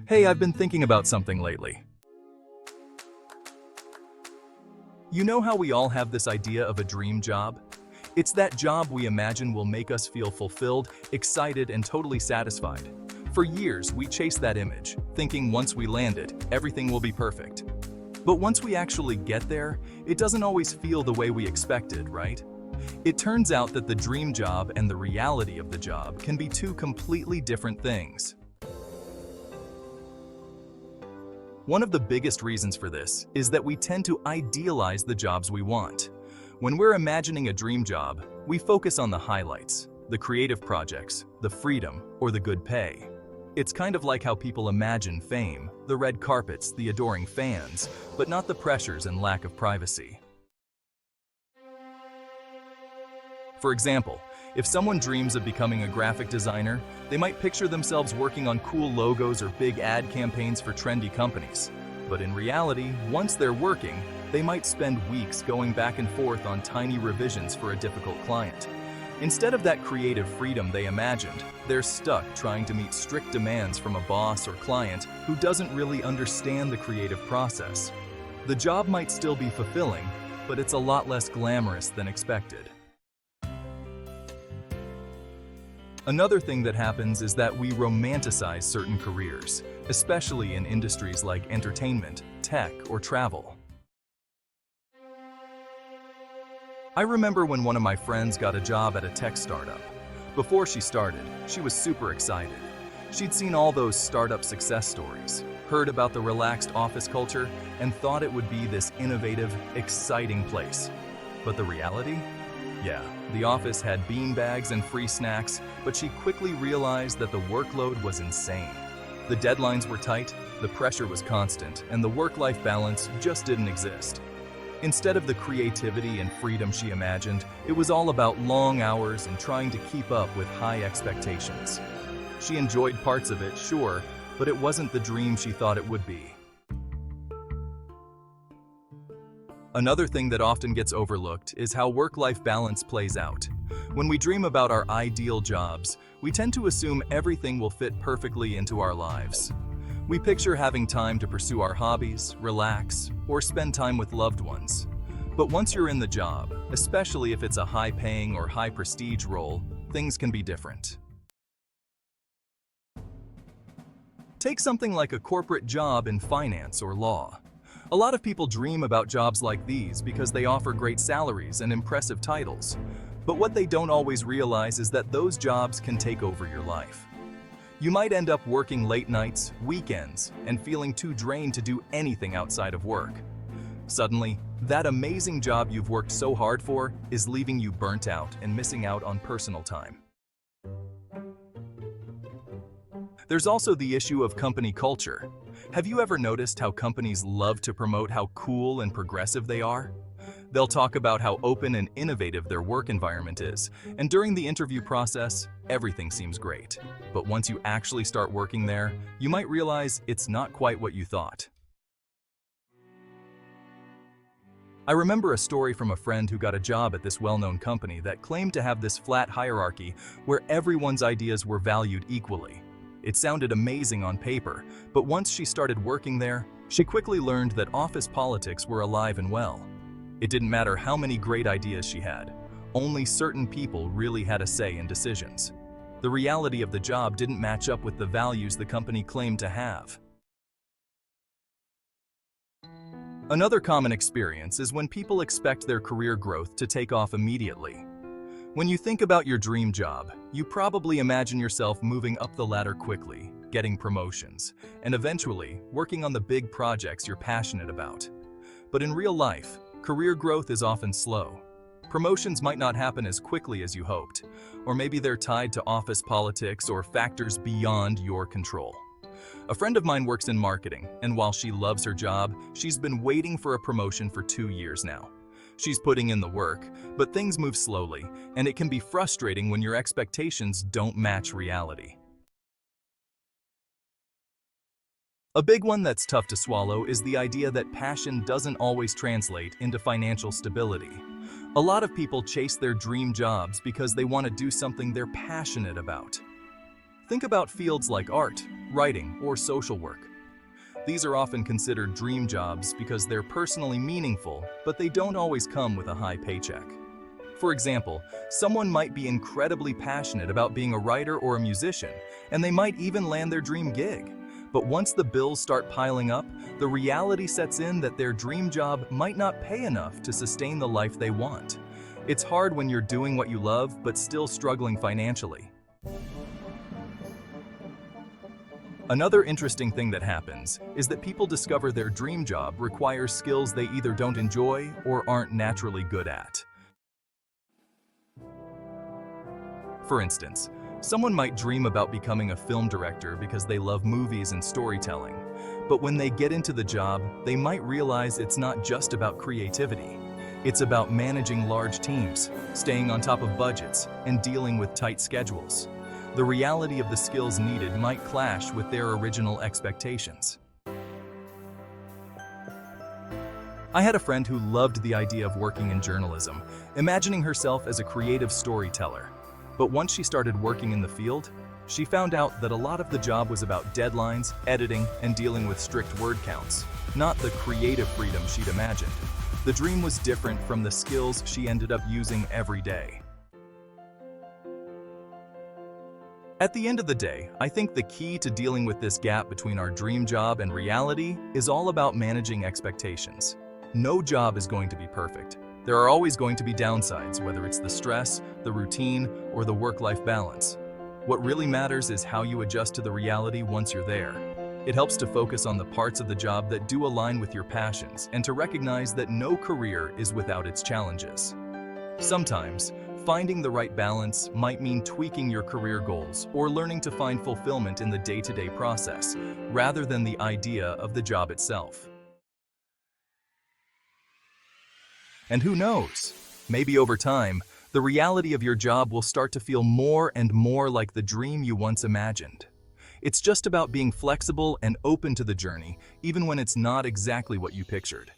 Hey, I've been thinking about something lately. You know how we all have this idea of a dream job? It's that job we imagine will make us feel fulfilled, excited, and totally satisfied. For years, we chase that image, thinking once we land it, everything will be perfect. But once we actually get there, it doesn't always feel the way we expected, right? It turns out that the dream job and the reality of the job can be two completely different things. One of the biggest reasons for this is that we tend to idealize the jobs we want. When we're imagining a dream job, we focus on the highlights, the creative projects, the freedom, or the good pay. It's kind of like how people imagine fame, the red carpets, the adoring fans, but not the pressures and lack of privacy. For example, if someone dreams of becoming a graphic designer, they might picture themselves working on cool logos or big ad campaigns for trendy companies. But in reality, once they're working, they might spend weeks going back and forth on tiny revisions for a difficult client. Instead of that creative freedom they imagined, they're stuck trying to meet strict demands from a boss or client who doesn't really understand the creative process. The job might still be fulfilling, but it's a lot less glamorous than expected. Another thing that happens is that we romanticize certain careers, especially in industries like entertainment, tech, or travel. I remember when one of my friends got a job at a tech startup. Before she started, she was super excited. She'd seen all those startup success stories, heard about the relaxed office culture, and thought it would be this innovative, exciting place. But the reality? Yeah, the office had beanbags and free snacks, but she quickly realized that the workload was insane. The deadlines were tight, the pressure was constant, and the work-life balance just didn't exist. Instead of the creativity and freedom she imagined, it was all about long hours and trying to keep up with high expectations. She enjoyed parts of it, sure, but it wasn't the dream she thought it would be. Another thing that often gets overlooked is how work-life balance plays out. When we dream about our ideal jobs, we tend to assume everything will fit perfectly into our lives. We picture having time to pursue our hobbies, relax, or spend time with loved ones. But once you're in the job, especially if it's a high-paying or high-prestige role, things can be different. Take something like a corporate job in finance or law. A lot of people dream about jobs like these because they offer great salaries and impressive titles. But what they don't always realize is that those jobs can take over your life. You might end up working late nights, weekends, and feeling too drained to do anything outside of work. Suddenly, that amazing job you've worked so hard for is leaving you burnt out and missing out on personal time. There's also the issue of company culture. Have you ever noticed how companies love to promote how cool and progressive they are? They'll talk about how open and innovative their work environment is, and during the interview process, everything seems great. But once you actually start working there, you might realize it's not quite what you thought. I remember a story from a friend who got a job at this well-known company that claimed to have this flat hierarchy where everyone's ideas were valued equally. It sounded amazing on paper, but once she started working there, she quickly learned that office politics were alive and well. It didn't matter how many great ideas she had. Only certain people really had a say in decisions. The reality of the job didn't match up with the values the company claimed to have. Another common experience is when people expect their career growth to take off immediately. When you think about your dream job, you probably imagine yourself moving up the ladder quickly, getting promotions, and eventually working on the big projects you're passionate about. But in real life, career growth is often slow. Promotions might not happen as quickly as you hoped, or maybe they're tied to office politics or factors beyond your control. A friend of mine works in marketing, and while she loves her job, she's been waiting for a promotion for 2 years now. She's putting in the work, but things move slowly, and it can be frustrating when your expectations don't match reality. A big one that's tough to swallow is the idea that passion doesn't always translate into financial stability. A lot of people chase their dream jobs because they want to do something they're passionate about. Think about fields like art, writing, or social work. These are often considered dream jobs because they're personally meaningful, but they don't always come with a high paycheck. For example, someone might be incredibly passionate about being a writer or a musician, and they might even land their dream gig. But once the bills start piling up, the reality sets in that their dream job might not pay enough to sustain the life they want. It's hard when you're doing what you love, but still struggling financially. Another interesting thing that happens is that people discover their dream job requires skills they either don't enjoy or aren't naturally good at. For instance, someone might dream about becoming a film director because they love movies and storytelling. But when they get into the job, they might realize it's not just about creativity. It's about managing large teams, staying on top of budgets, and dealing with tight schedules. The reality of the skills needed might clash with their original expectations. I had a friend who loved the idea of working in journalism, imagining herself as a creative storyteller. But once she started working in the field, she found out that a lot of the job was about deadlines, editing, and dealing with strict word counts, not the creative freedom she'd imagined. The dream was different from the skills she ended up using every day. At the end of the day, I think the key to dealing with this gap between our dream job and reality is all about managing expectations. No job is going to be perfect. There are always going to be downsides, whether it's the stress, the routine, or the work-life balance. What really matters is how you adjust to the reality once you're there. It helps to focus on the parts of the job that do align with your passions and to recognize that no career is without its challenges. Sometimes, finding the right balance might mean tweaking your career goals or learning to find fulfillment in the day-to-day process, rather than the idea of the job itself. And who knows? Maybe over time, the reality of your job will start to feel more and more like the dream you once imagined. It's just about being flexible and open to the journey, even when it's not exactly what you pictured.